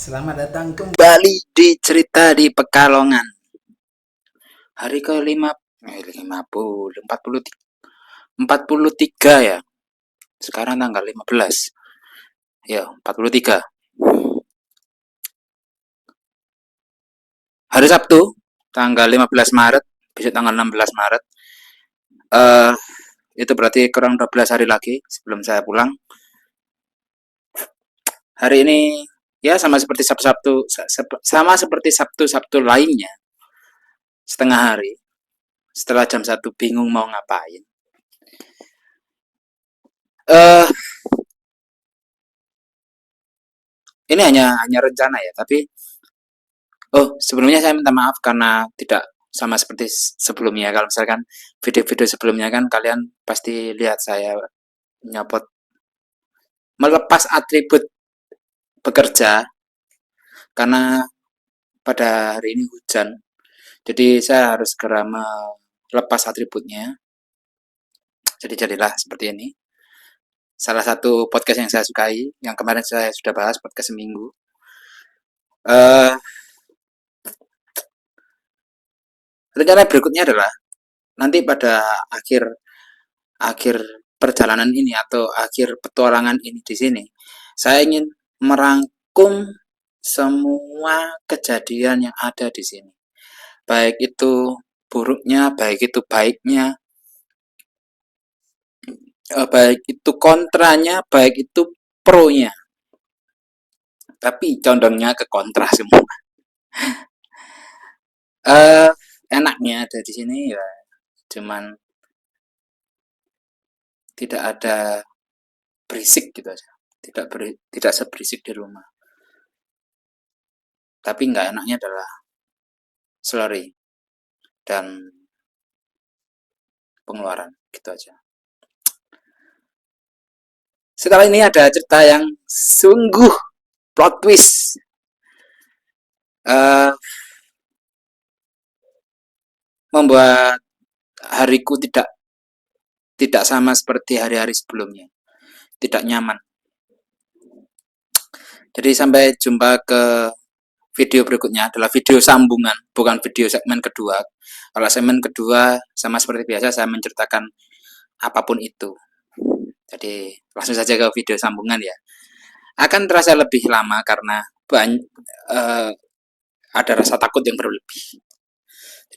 Selamat datang kembali di cerita di Pekalongan. Hari ke 50 43 ya. Sekarang tanggal 15. Ya, 43. Hari Sabtu, tanggal 15 Maret, besok tanggal 16 Maret. Eh itu berarti kurang 12 hari lagi sebelum saya pulang. Hari ini ya sama seperti Sabtu-Sabtu sama seperti Sabtu-Sabtu lainnya. Setengah hari. Setelah jam 1 bingung mau ngapain. Eh ini hanya rencana ya, tapi sebelumnya saya minta maaf karena tidak sama seperti sebelumnya. Kalau misalkan video-video sebelumnya kan kalian pasti lihat saya nyopot melepas atribut bekerja karena pada hari ini hujan. Jadi saya harus segera melepas atributnya. Jadi jadilah seperti ini. Salah satu podcast yang saya sukai, yang kemarin saya sudah bahas podcast seminggu. Eh Rencana berikutnya adalah nanti pada akhir akhir perjalanan ini atau akhir petualangan ini di sini, saya ingin merangkum semua kejadian yang ada di sini. Baik itu buruknya, baik itu baiknya, baik itu kontranya, baik itu pro-nya. Tapi condongnya ke kontra semua. Eh Enaknya ada di sini ya cuman tidak ada berisik gitu aja. Tidak seberisik di rumah. Tapi nggak enaknya adalah slurry dan pengeluaran gitu aja. Setelah ini ada cerita yang sungguh plot twist. uh, Membuat hariku tidak sama seperti hari-hari sebelumnya. Tidak nyaman. Jadi sampai jumpa ke video berikutnya adalah video sambungan, bukan video segmen kedua. Kalau segmen kedua sama seperti biasa saya menceritakan apapun itu. Jadi langsung saja ke video sambungan ya. Akan terasa lebih lama karena uh, ada rasa takut yang berlebih.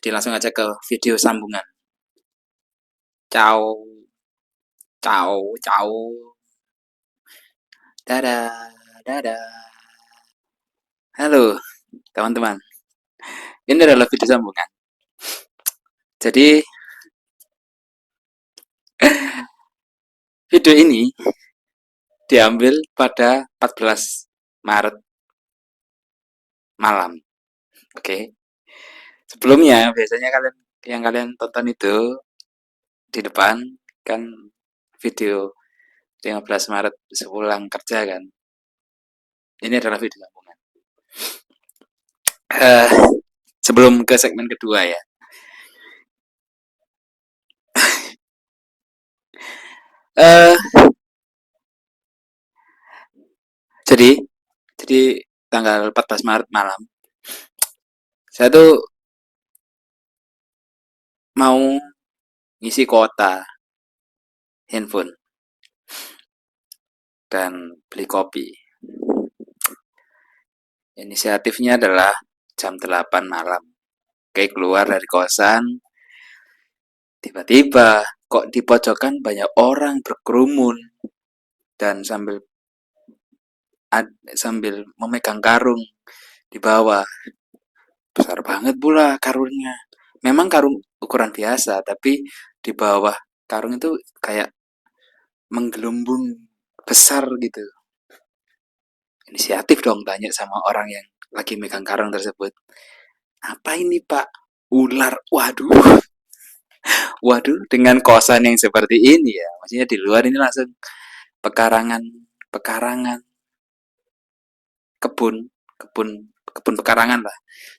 Jadi langsung aja ke video sambungan. Ciao, ciao, ciao. Dadah, dadah. Halo, teman-teman. Ini adalah video sambungan. Jadi, video ini diambil pada 14 Maret malam. Oke. Sebelumnya, biasanya kalian tonton itu di depan kan video 15 Maret sepulang kerja kan. Ini adalah video sambungan. Sebelum ke segmen kedua ya. Uh, jadi tanggal 14 Maret malam saya tuh mau ngisi kuota handphone dan beli kopi. Inisiatifnya adalah jam 8 malam. Kayak keluar dari kosan, tiba-tiba kok di pojokan banyak orang berkerumun dan sambil memegang karung di bawah. Besar banget pula karungnya. Memang karung ukuran biasa, tapi di bawah karung itu kayak menggelembung besar gitu. Inisiatif dong tanya sama orang yang lagi megang karung tersebut. Apa ini Pak? Ular. Waduh. Waduh, dengan kosan yang seperti ini ya. Maksudnya di luar ini langsung pekarangan, pekarangan, kebun, kebun, kebun pekarangan lah.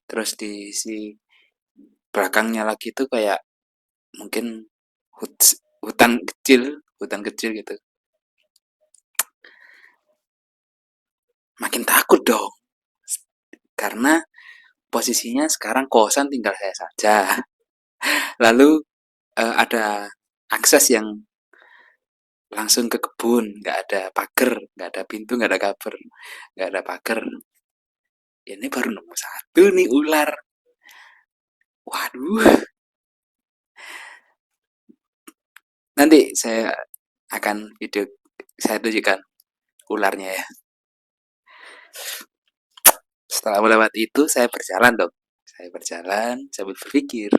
Terus di belakangnya lagi itu kayak mungkin hutan kecil gitu. Makin takut dong. karena posisinya sekarang kosan tinggal saya saja. Lalu ada akses yang langsung ke kebun, nggak ada pagar, nggak ada pintu, nggak ada kaper, nggak ada pagar. Ini baru nemu satu nih ular. Waduh, nanti saya akan video, saya tunjukkan ularnya ya. Setelah melewati itu, saya berjalan dong. Saya berjalan sambil berpikir,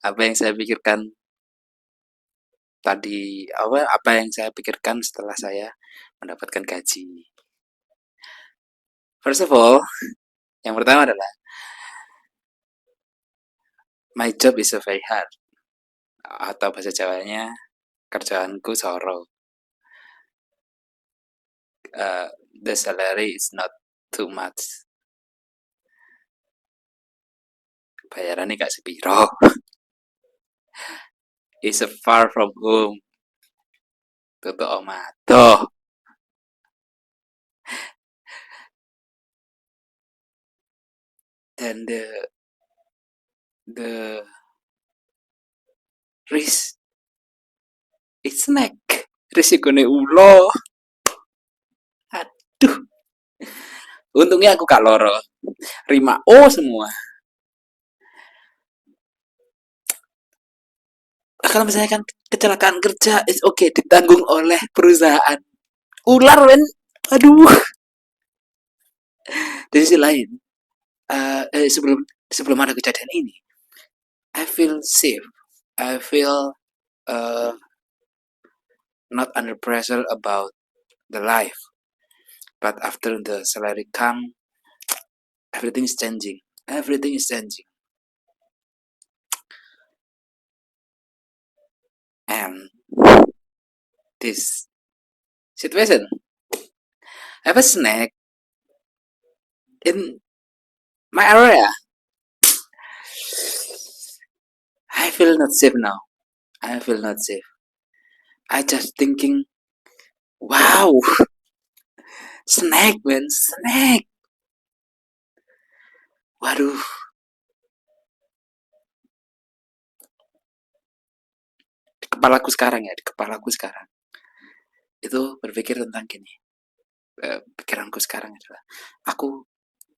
apa yang saya pikirkan tadi, apa yang saya pikirkan setelah saya mendapatkan gaji. First of all, yang pertama adalah my job is so very hard, atau bahasa Jawanya kerjaanku soro. The salary is not too much. Bayarannya gak sepiro. It's far from home. Tutu omah. Tuh. Dan the risk is snack. Risikone ulo. Aduh. Untungnya aku gak loro. Rima O semua. Kalau misalnya kan kecelakaan kerja, is okay, ditanggung oleh perusahaan. Ular men, aduh. Di sisi lain, sebelum sebelum ada kejadian ini, I feel safe. I feel uh, not under pressure about the life. But after the salary come, everything is changing. Everything is changing. And this situation, I have a snack in my area. I feel not safe now. I feel not safe. I just thinking, wow, snack man, snack. Waduh, di kepalaku sekarang ya, di kepalaku sekarang. Itu berpikir tentang gini. Pikiranku sekarang adalah, aku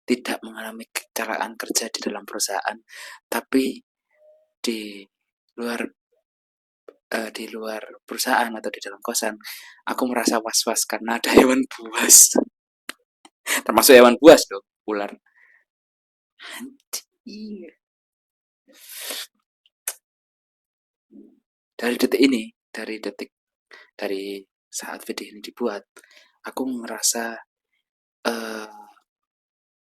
tidak mengalami kecelakaan kerja di dalam perusahaan, tapi di luar perusahaan atau di dalam kosan, aku merasa was-was karena ada hewan buas. Termasuk hewan buas dong, ular. Anjir. Dari detik ini, dari saat video ini dibuat, aku merasa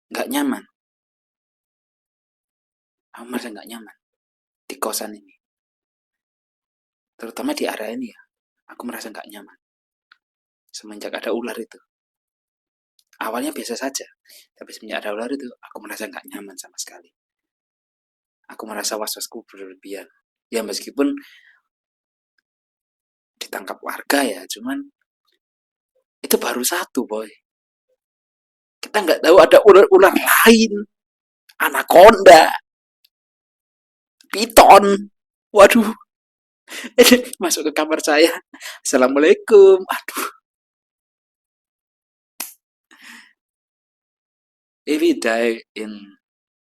nggak nyaman. Aku merasa nggak nyaman di kosan ini. Terutama di area ini ya, aku merasa nggak nyaman. Semenjak ada ular itu. Awalnya biasa saja, tapi semenjak ada ular itu, aku merasa nggak nyaman sama sekali. Aku merasa was-wasku berlebihan. Ya meskipun ditangkap warga ya, cuman itu baru satu boy. Kita nggak tahu ada ular-ular lain, anaconda, piton. Waduh, masuk ke kamar saya. Assalamualaikum. Aduh. If we die in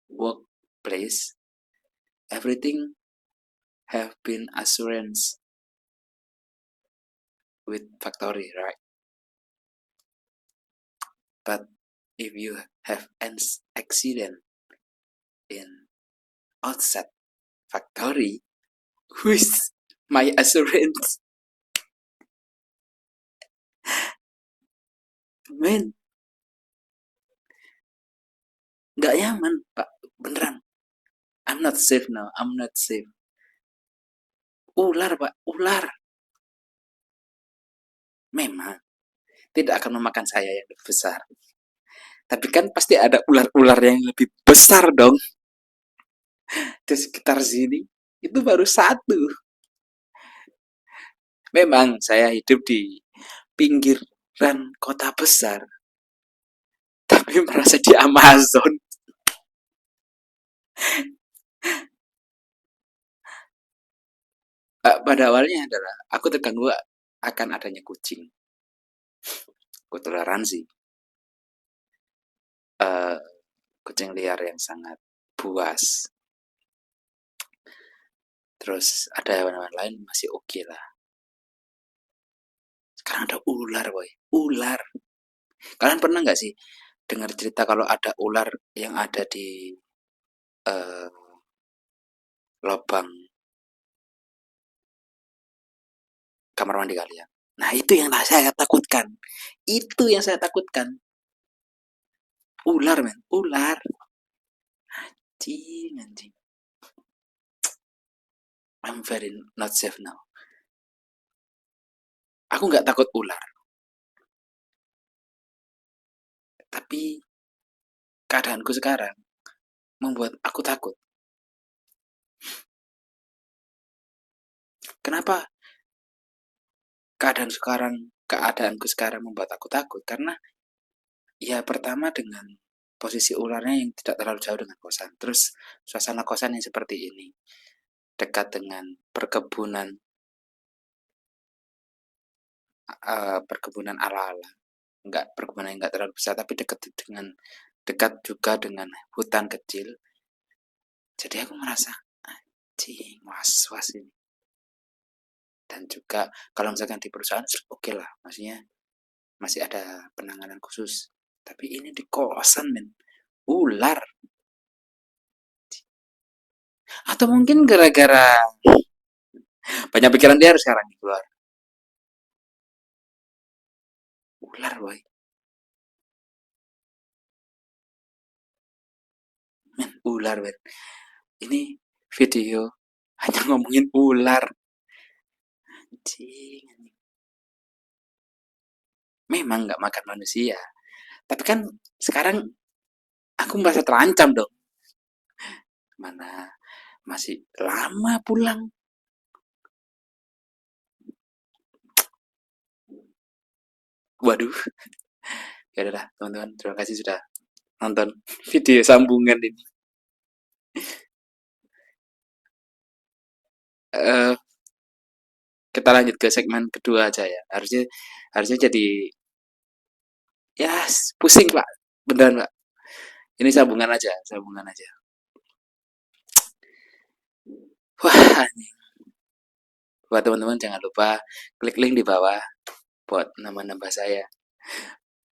workplace, everything have been assurance with factory, right? But if you have an accident in outside factory, who is my assurance? Men, nggak nyaman, Pak. Beneran. I'm not safe now. I'm not safe. Ular, Pak. Ular. Memang tidak akan memakan saya yang lebih besar. Tapi kan pasti ada ular-ular yang lebih besar dong. Di sekitar sini. Itu baru satu. Memang saya hidup di pinggiran kota besar. Tapi merasa di Amazon. Pada awalnya adalah aku terganggu akan adanya kucing. Aku toleransi eh, kucing liar yang sangat buas. Terus ada hewan-hewan lain masih oke lah. Sekarang ada ular, boy. Ular. Kalian pernah nggak sih dengar cerita kalau ada ular yang ada di eh, lubang kamar mandi kalian? Nah, itu yang saya takutkan. Itu yang saya takutkan. Ular, men. Ular. Anjing, anjing. I'm very not safe now. Aku nggak takut ular, tapi keadaanku sekarang membuat aku takut. Kenapa keadaanku sekarang membuat aku takut? Karena ya pertama dengan posisi ularnya yang tidak terlalu jauh dengan kosan. Terus suasana kosan yang seperti ini, dekat dengan perkebunan perkebunan ala-ala. Enggak perkebunan yang enggak terlalu besar tapi dekat juga dengan hutan kecil. Jadi aku merasa anjing was-was ini. Dan juga kalau misalkan di perusahaan oke lah, maksudnya masih ada penanganan khusus. Tapi ini di kosan, men. Ular. Atau mungkin gara-gara banyak pikiran dia harus sekarang keluar. Ular, boy. Men, ular, men. Ini video hanya ngomongin ular. Anjing. Memang nggak makan manusia. Tapi kan sekarang aku merasa terancam dong. Mana masih lama pulang. Waduh. Ya udah, teman-teman. Terima kasih sudah nonton video sambungan ini. Eh, kita lanjut ke segmen kedua aja ya. Harusnya harusnya jadi ya pusing pak, beneran pak. Ini sambungan aja, sambungan aja. Wah, buat teman-teman jangan lupa klik link di bawah buat nama-nama saya,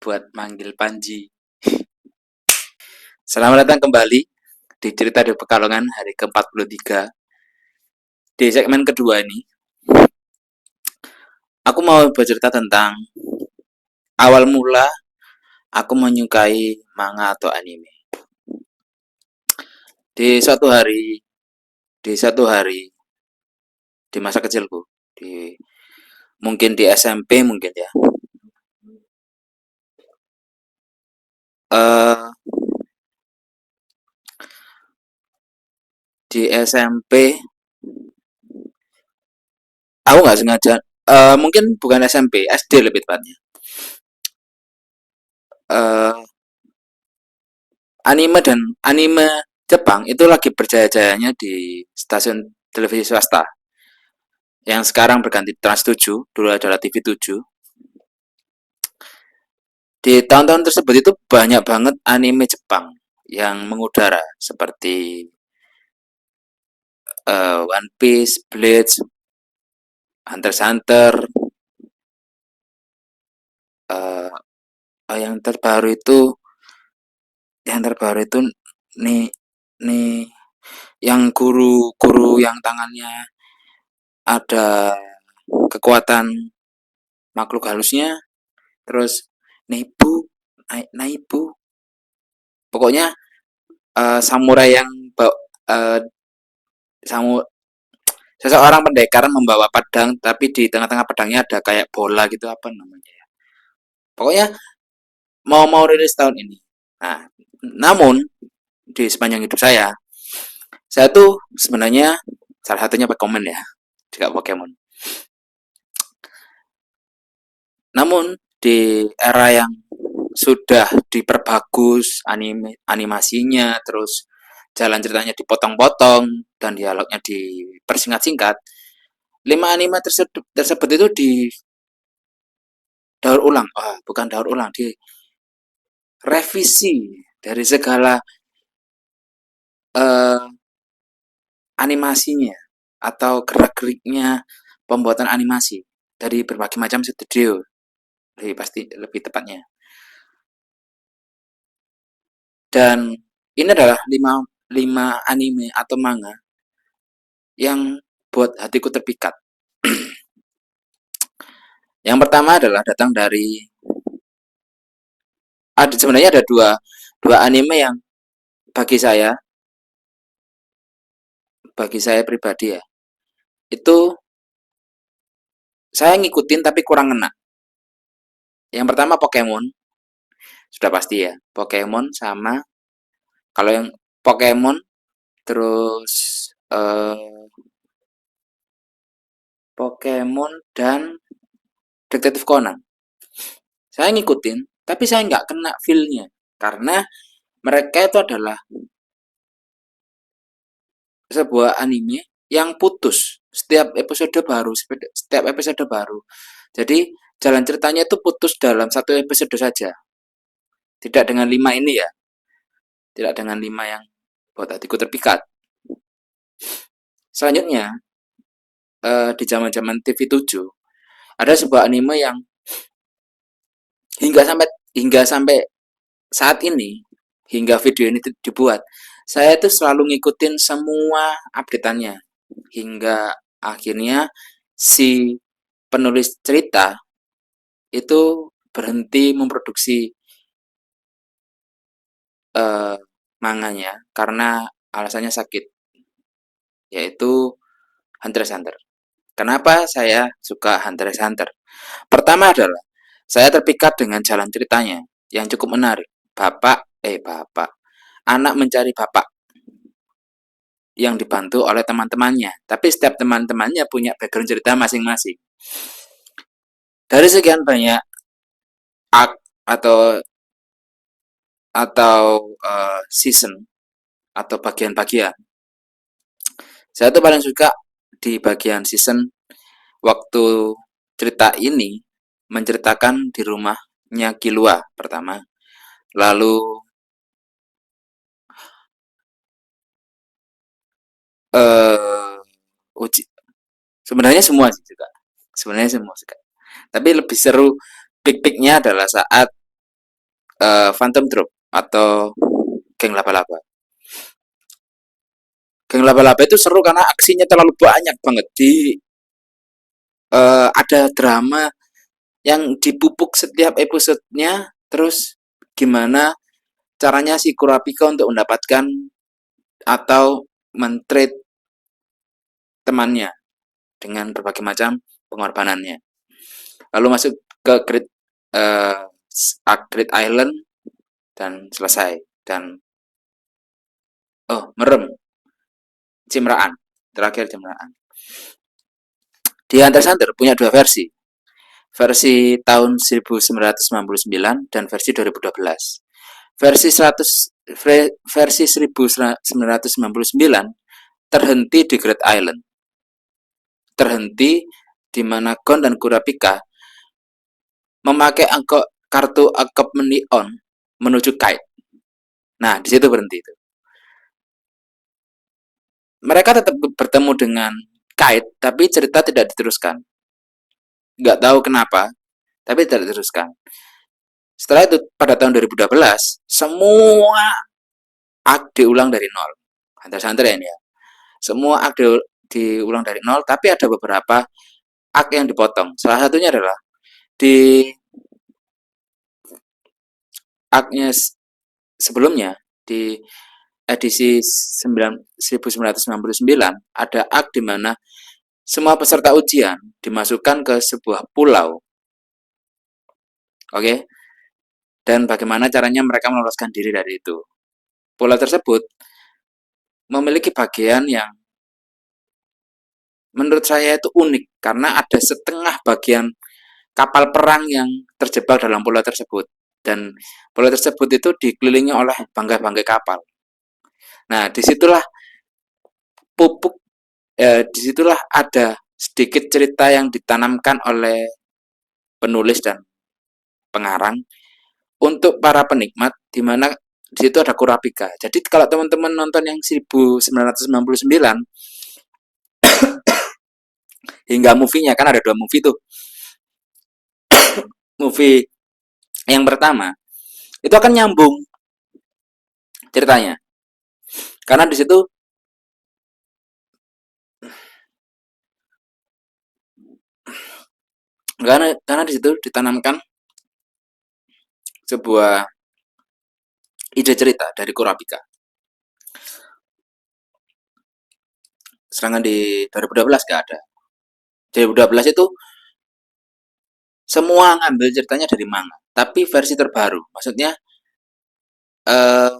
buat manggil Panji. Selamat datang kembali di cerita di Pekalongan hari ke-43. Di segmen kedua ini, aku mau bercerita tentang awal mula aku menyukai manga atau anime. Di suatu hari, di satu hari di masa kecilku, mungkin di SMP mungkin ya. Eh di SMP aku nggak sengaja, mungkin bukan SMP, SD lebih tepatnya. Eh anime Jepang itu lagi berjaya-jayanya di stasiun televisi swasta yang sekarang berganti Trans 7, dulu adalah TV 7. Di tahun-tahun tersebut itu banyak banget anime Jepang yang mengudara seperti One Piece, Bleach, Hunter x Hunter, uh, yang terbaru itu nih nih yang guru-guru yang tangannya ada kekuatan makhluk halusnya, terus Naibu, Naibu, pokoknya samurai yang uh, samu seseorang pendekar membawa pedang tapi di tengah-tengah pedangnya ada kayak bola gitu, apa namanya ya, pokoknya mau rilis tahun ini. Nah, namun di sepanjang hidup saya tuh sebenarnya salah satunya Pokemon ya, juga Pokemon. Namun di era yang sudah diperbagus animasinya, terus jalan ceritanya dipotong-potong dan dialognya dipersingkat-singkat, 5 anime tersebut itu daur ulang, bukan daur ulang, direvisi dari segala eh, animasinya atau gerak-geriknya pembuatan animasi dari berbagai macam studio, lebih tepatnya. Dan ini adalah 5 anime atau manga yang buat hatiku terpikat. Yang pertama adalah datang dari sebenarnya ada dua anime yang bagi saya pribadi ya, itu saya ngikutin tapi kurang ngena. Yang pertama Pokemon, sudah pasti ya. Pokemon sama kalau yang Pokemon terus Pokemon dan Detektif Conan. Saya ngikutin, tapi saya nggak kena feel-nya karena mereka itu adalah sebuah anime yang putus setiap episode baru. Jadi jalan ceritanya itu putus dalam satu episode saja. Tidak dengan 5 ini ya. Tidak dengan 5 yang buat hatiku terpikat. Selanjutnya di zaman-zaman TV7 ada sebuah anime yang hingga sampai saat ini, hingga video ini dibuat, saya itu selalu ngikutin semua updateannya hingga akhirnya si penulis cerita itu berhenti memproduksi manganya karena alasannya sakit, yaitu Hunter x Hunter. Kenapa saya suka Hunter x Hunter? Pertama adalah saya terpikat dengan jalan ceritanya yang cukup menarik. Anak mencari bapak yang dibantu oleh teman-temannya. Tapi setiap teman-temannya punya background cerita masing-masing. Dari sekian banyak arc atau season atau bagian-bagian, saya tuh paling suka di bagian season waktu cerita ini menceritakan di rumahnya Killua pertama, lalu uji sebenarnya semua sih juga, sebenarnya semua juga. Tapi lebih seru pik-piknya adalah saat Phantom Troop atau geng laba-laba. Geng laba-laba itu seru karena aksinya terlalu banyak banget. Ada drama yang dipupuk setiap episodenya, terus gimana caranya si Kurapika untuk mendapatkan atau men-treat temannya dengan berbagai macam pengorbanannya. Lalu masuk ke Great Island dan selesai. Dan merem, Cimraan, terakhir Cimraan. Di Hunter x Hunter punya dua versi. Versi tahun 1999 dan versi 2012. Versi 1999 terhenti di Great Island. Terhenti di mana Gon dan Kurapika memakai kartu angkop neon menuju Kite. Nah, di situ berhenti itu. Mereka tetap bertemu dengan Kite, tapi cerita tidak diteruskan. Nggak tahu kenapa, tapi tidak diteruskan. Setelah itu, pada tahun 2012, semua arc diulang dari nol. Hunter x Hunter ya ini ya. Semua arc diulang dari nol, tapi ada beberapa arc yang dipotong. Salah satunya adalah di arc-nya sebelumnya, di edisi 1999, ada arc di mana semua peserta ujian dimasukkan ke sebuah pulau. Oke? Dan bagaimana caranya mereka meloloskan diri dari itu. Pulau tersebut memiliki bagian yang menurut saya itu unik karena ada setengah bagian kapal perang yang terjebak dalam pulau tersebut, dan pulau tersebut itu dikelilingi oleh bangkai-bangkai kapal. Nah, pupuk disitulah ada sedikit cerita yang ditanamkan oleh penulis dan pengarang untuk para penikmat, di mana di situ ada Kurapika. Jadi kalau teman-teman nonton yang 1999 hingga movie-nya, kan ada 2 movie tuh. Movie yang pertama itu akan nyambung ceritanya. Karena di situ karena di situ ditanamkan sebuah ide cerita dari Kurapika. Sedangkan di 2012 gak ada. 2012 itu semua ngambil ceritanya dari manga, tapi versi terbaru. Maksudnya eh,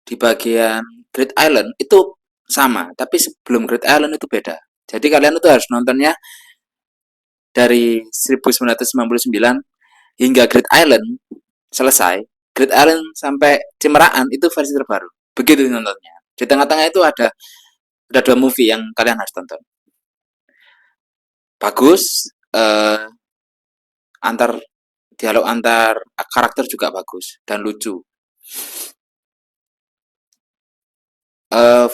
di bagian Great Island itu sama, tapi sebelum Great Island itu beda. Jadi kalian itu harus nontonnya dari 1999 hingga Great Island selesai. Great Island sampai Cimeraan itu versi terbaru. Begitu nontonnya. Di tengah-tengah itu ada 2 movie yang kalian harus tonton. Bagus, antar dialog antar karakter juga bagus dan lucu. Eh,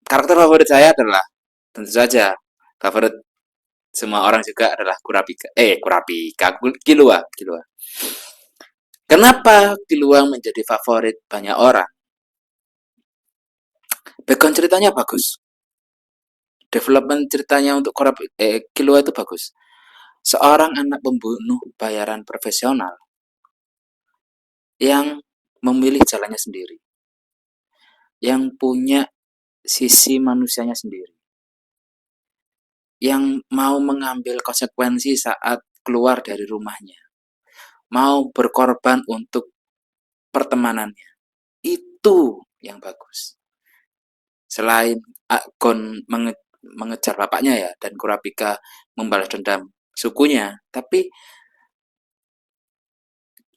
Karakter favorit saya adalah tentu saja favorit semua orang juga adalah Kurapika, Killua. Kenapa Killua menjadi favorit banyak orang? Background ceritanya bagus. Development ceritanya untuk Killua itu bagus. Seorang anak pembunuh bayaran profesional yang memilih jalannya sendiri, yang punya sisi manusianya sendiri, yang mau mengambil konsekuensi saat keluar dari rumahnya, mau berkorban untuk pertemanannya. Itu yang bagus. Selain Gon mengejar bapaknya ya, dan Kurapika membalas dendam sukunya, tapi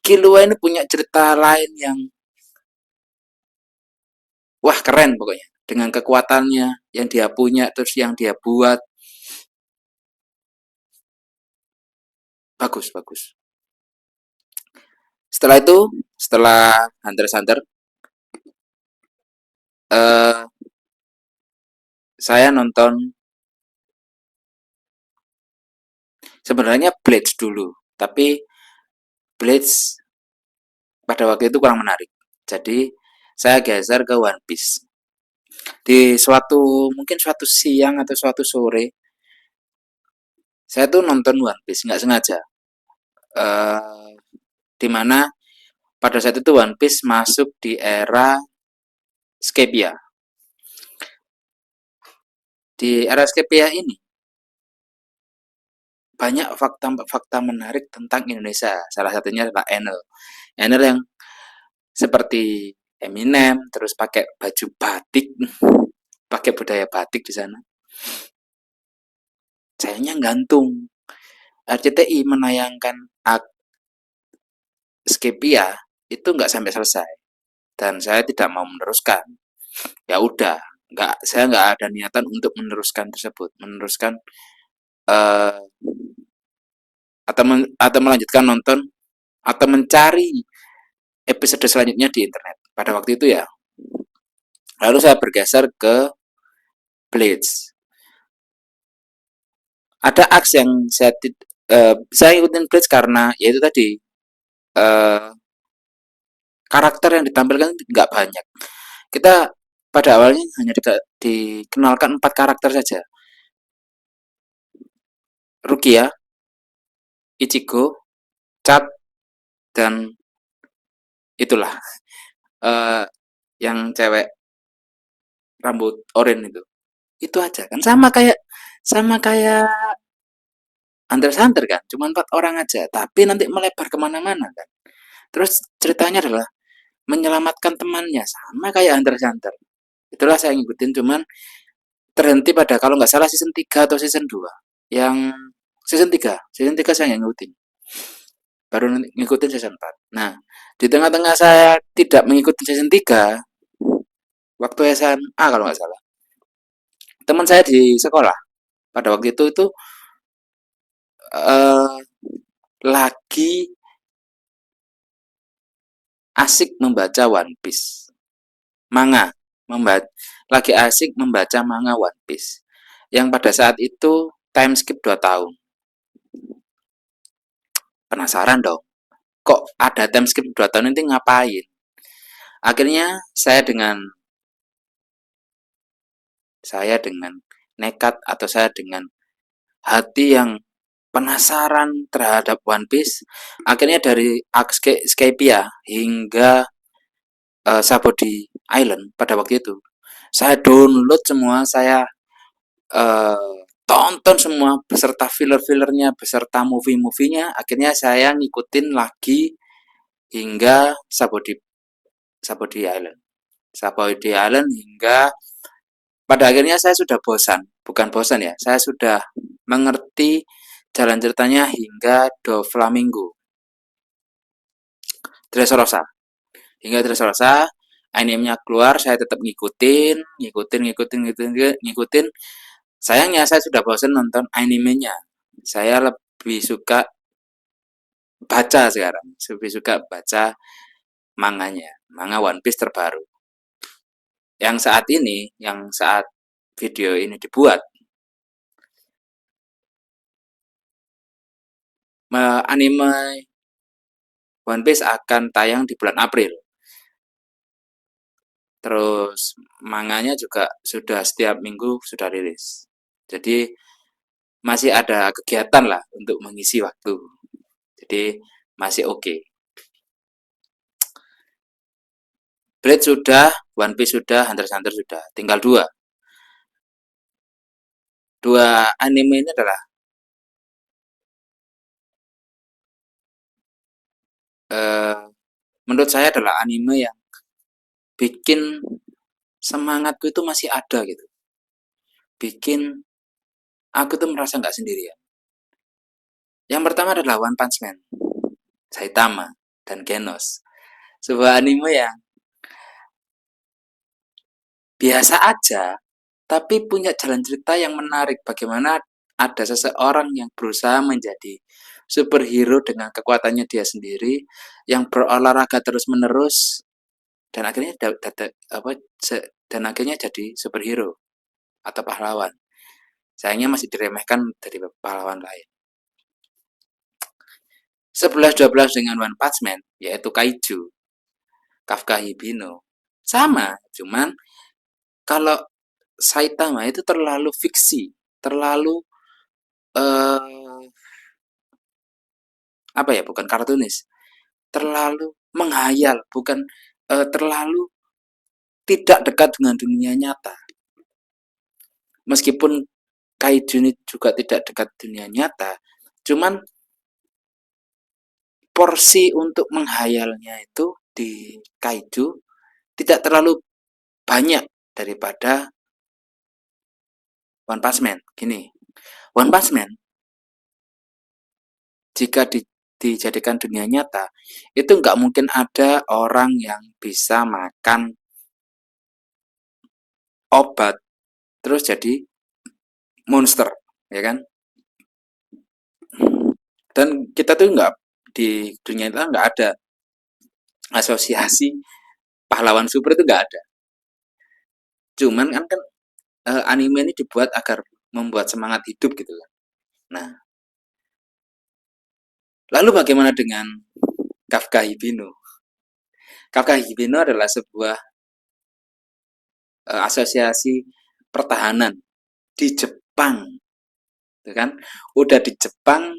Killua ini punya cerita lain yang wah keren pokoknya. Dengan kekuatannya yang dia punya, terus yang dia buat, bagus, bagus. Setelah itu, setelah Hunter x Hunter, eh, saya nonton sebenarnya Bleach dulu, tapi Bleach pada waktu itu kurang menarik. Jadi saya geser ke One Piece. Di mungkin suatu siang atau suatu sore, saya tuh nonton One Piece nggak sengaja. Eh, di mana pada saat itu One Piece masuk di era Skypia. Di era Skypia ini banyak fakta-fakta menarik tentang Indonesia. Salah satunya adalah Enel. Enel yang seperti Eminem, terus pakai baju batik, pakai budaya batik di sana. Sayangnya gantung. RCTI menayangkan Skypia itu nggak sampai selesai, dan saya tidak mau meneruskan. Ya udah, saya nggak ada niatan untuk meneruskan tersebut, meneruskan uh, atau melanjutkan nonton atau mencari episode selanjutnya di internet pada waktu itu ya. Lalu saya bergeser ke Blitz. Ada aks yang saya ikutin Blitz karena yaitu tadi uh, karakter yang ditampilkan nggak banyak. Kita pada awalnya hanya dikenalkan 4 karakter saja. Rukia, Ichigo, Chad, dan itulah uh, yang cewek rambut oranye itu. Itu aja kan sama kayak Hunter x Hunter kan, cuma 4 orang aja, tapi nanti melebar kemana-mana kan. Terus ceritanya adalah menyelamatkan temannya, sama kayak Hunter x Hunter. Itulah saya ngikutin, cuman terhenti pada kalau nggak salah season 3 atau season 2. Yang season 3 saya nggak ngikutin. Baru ngikutin season 4. Nah, di tengah-tengah saya tidak mengikuti season 3, waktu SMA kalau nggak salah. Teman saya di sekolah pada waktu itu eh, lagi asik membaca One Piece manga, membaca, lagi asik membaca manga One Piece yang pada saat itu time skip 2 tahun. Penasaran dong, kok ada time skip 2 tahun ini ngapain? Akhirnya saya dengan nekat atau saya dengan hati yang penasaran terhadap One Piece, akhirnya dari Skypia hingga Sabodi Island pada waktu itu, saya download semua, saya tonton semua beserta filler-fillernya, beserta movie-movie-nya. Akhirnya saya ngikutin lagi hingga Sabodi Island. Sabodi Island hingga pada akhirnya saya sudah bosan, bukan bosan ya, saya sudah mengerti jalan ceritanya hingga Do Flamingo, Dressrosa. Hingga Dressrosa, animenya keluar, saya tetap ngikutin, ngikutin. Sayangnya saya sudah bosan nonton animenya. Saya lebih suka baca sekarang, lebih suka baca manganya, manga One Piece terbaru. Yang saat video ini dibuat, anime One Piece akan tayang di bulan April. Terus manganya juga sudah setiap minggu sudah rilis. Jadi masih ada kegiatan lah untuk mengisi waktu. Jadi masih oke. Okay. Blade sudah, One Piece sudah, Hunter x Hunter sudah. Tinggal dua. Dua anime ini adalah eh, menurut saya adalah anime yang bikin semangatku itu masih ada gitu. Bikin aku tuh merasa nggak sendirian. Yang pertama adalah One Punch Man, Saitama, dan Genos. Sebuah anime yang biasa aja, tapi punya jalan cerita yang menarik. Bagaimana ada seseorang yang berusaha menjadi superhero dengan kekuatannya dia sendiri, yang berolahraga terus-menerus, dan akhirnya jadi superhero atau pahlawan. Sayangnya masih diremehkan dari pahlawan lain. 11-12 dengan One Punch Man, yaitu Kaiju, Kafka Hibino. Sama, cuman kalau Saitama itu terlalu fiksi, terlalu eh, apa ya, bukan kartunis, terlalu menghayal, bukan terlalu tidak dekat dengan dunia nyata. Meskipun Kaiju ini juga tidak dekat dunia nyata, cuman porsi untuk menghayalnya itu di Kaiju tidak terlalu banyak daripada One Punch Man. Gini, One Punch Man jika dijadikan dunia nyata, itu nggak mungkin ada orang yang bisa makan obat terus jadi monster, ya kan? Dan kita tuh nggak, di dunia itu nggak ada asosiasi pahlawan super, itu nggak ada. Cuman kan anime ini dibuat agar membuat semangat hidup gitu kan. Nah, lalu bagaimana dengan Kafka Hibino? Kafka Hibino adalah sebuah asosiasi pertahanan di Jepang, gitu kan? Udah di Jepang,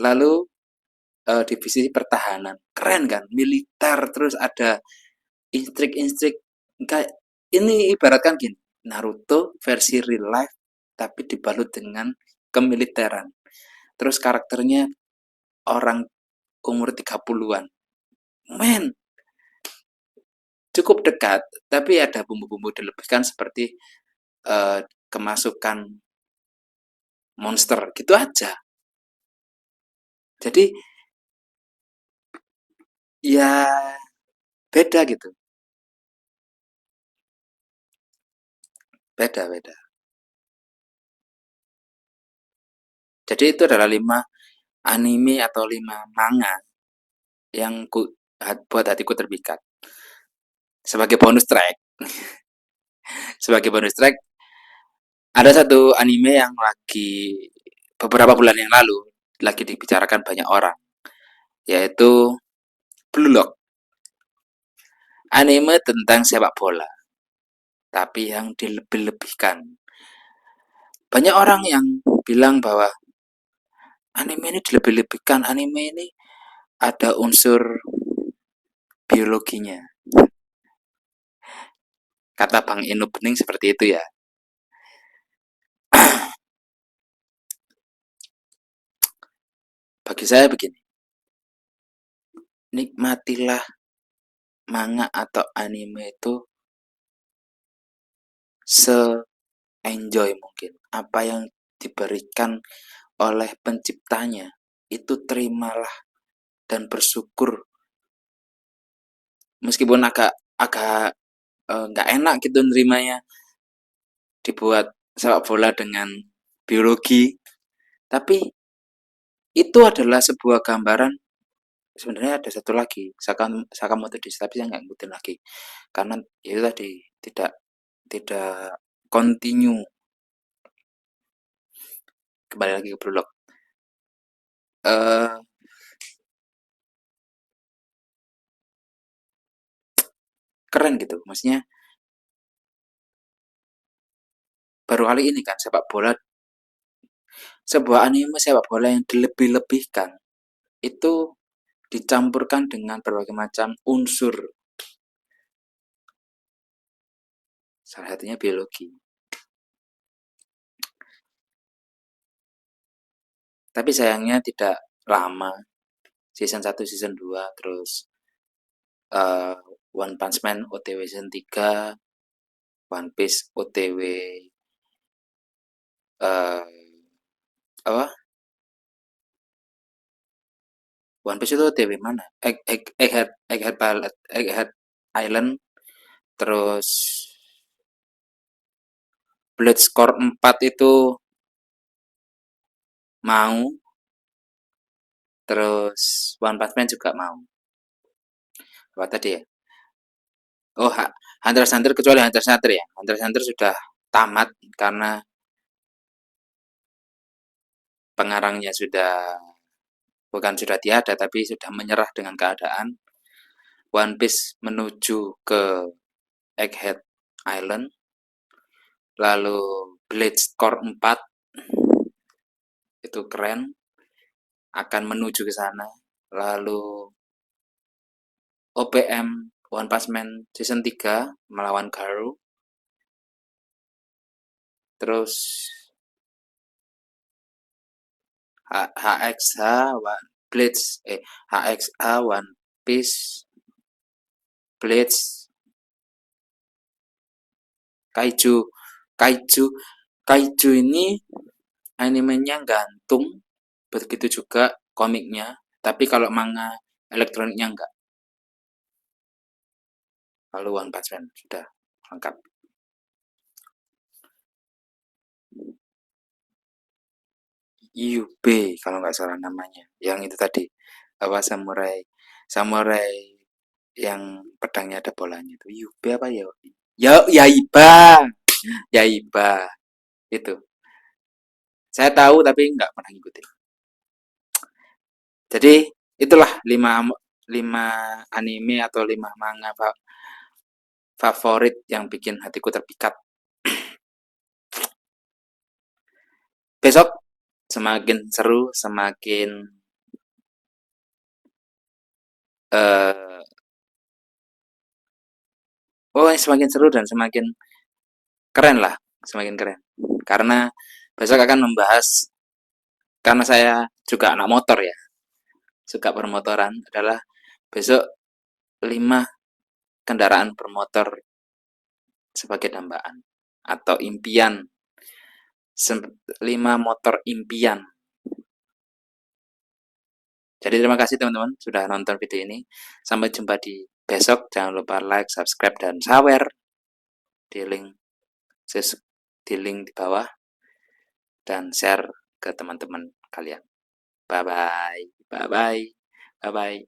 lalu divisi pertahanan, keren kan? Militer, terus ada instrik-instrik. Kayak ini ibaratkan gini, Naruto versi real life tapi dibalut dengan kemiliteran. Terus karakternya orang umur 30-an. Men, cukup dekat, tapi ada bumbu-bumbu dilebihkan seperti kemasukan monster gitu aja. Jadi ya beda gitu. Beda. Jadi itu adalah 5 anime atau 5 manga yang buat hatiku terpikat. Sebagai bonus track, sebagai bonus track, ada satu anime yang lagi beberapa bulan yang lalu lagi dibicarakan banyak orang, yaitu Blue Lock, anime tentang sepak bola, tapi yang dilebih-lebihkan. Banyak orang yang bilang bahwa anime ini dilebih-lebihkan, anime ini ada unsur biologinya. Kata Bang Inu Bening seperti itu ya. Bagi saya begini, nikmatilah manga atau anime itu se-enjoy mungkin. Apa yang diberikan oleh penciptanya, itu terimalah dan bersyukur. Meskipun agak agak nggak enak gitu nerimanya, dibuat sepak bola dengan biologi, tapi itu adalah sebuah gambaran. Sebenarnya ada satu lagi, Sakamoto Daisy, tapi saya nggak ngikutin lagi karena itu tadi tidak tidak continue. Kembali lagi ke Blue eh keren gitu, maksudnya baru kali ini kan sebuah anime sepak bola yang dilebih-lebihkan itu dicampurkan dengan berbagai macam unsur, salah satunya biologi. Tapi sayangnya tidak lama, season 1, season 2, terus uh, One Punch Man OTW season 3, One Piece OTW uh, apa? One Piece itu OTW mana? Egghead Island, terus Blood Score 4 itu mau, terus One Punch Man juga mau. Apa tadi ya? Oh, Hunter x Hunter, kecuali Hunter x Hunter ya. Hunter x Hunter sudah tamat karena pengarangnya sudah tiada, tapi sudah menyerah dengan keadaan. One Piece menuju ke Egghead Island, lalu Blade Core 4 itu keren, akan menuju ke sana. Lalu OPM One Punch Man season 3 melawan Garou. Terus HXH One Blitz HXA One Piece Blitz Kaiju Kaiju Kaiju ini animenya gantung, begitu juga komiknya, tapi kalau manga elektroniknya enggak. Lalu One Punch Man sudah lengkap. Yube kalau nggak salah namanya, yang itu tadi apa samurai samurai yang pedangnya ada bolanya itu Yube apa ya? Yaiba itu. Saya tahu tapi nggak pernah ngikutin. Jadi itulah 5 anime atau 5 manga favorit yang bikin hatiku terpikat. Besok semakin seru, semakin uh, semakin seru dan semakin keren lah, semakin keren. Karena besok akan membahas, karena saya juga anak motor ya, suka bermotoran, adalah besok 5 kendaraan bermotor sebagai dambaan atau impian, 5 motor impian. Jadi terima kasih teman-teman sudah nonton video ini. Sampai jumpa di besok. Jangan lupa like, subscribe, dan share di link di link di bawah dan share ke teman-teman kalian. Bye bye. Bye bye. Bye bye.